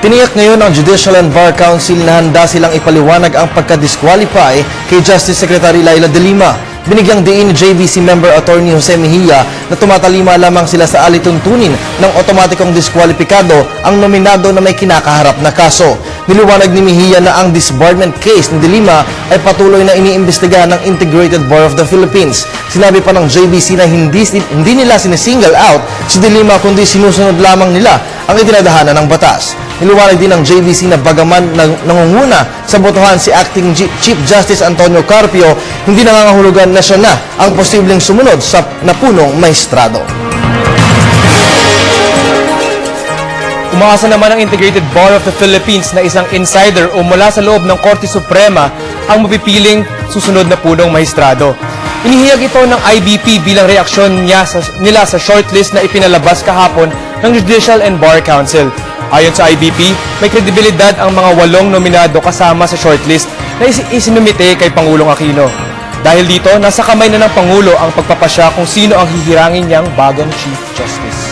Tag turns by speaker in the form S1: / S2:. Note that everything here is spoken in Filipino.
S1: Tiniyak ngayon ng Judicial and Bar Council na handa silang ipaliwanag ang pagka-disqualify kay Justice Secretary Laila De Lima. Binigyang diin ni JVC member Attorney Jose Mejia na tumatalima lamang sila sa alituntunin ng otomatikong diskwalipikado ang nominado na may kinakaharap na kaso. Niliwanag ni Mejia na ang disbarment case ni De Lima ay patuloy na iniimbestigahan ng Integrated Bar of the Philippines. Sinabi pa ng JVC na hindi nila sinisingle out si De Lima kundi sinusunod lamang nila ang itinadhana ng batas. Niliwanag din ng JVC na bagaman nangunguna sa botohan si Acting Chief Justice Antonio Carpio, hindi nangangahulugan na siya na ang posibleng sumunod sa napunong maestrado.
S2: Umaasa naman ang Integrated Bar of the Philippines na isang insider o mula sa loob ng Korte Suprema ang mapipiling susunod na punong maestrado. Inihiyag ito ng IBP bilang reaksyon nila sa shortlist na ipinalabas kahapon ng Judicial and Bar Council. Ayon sa IBP, may kredibilidad ang mga 8 nominado kasama sa shortlist na isinumite kay Pangulong Aquino. Dahil dito, nasa kamay na ng Pangulo ang pagpapasya kung sino ang hihirangin niyang bagong Chief Justice.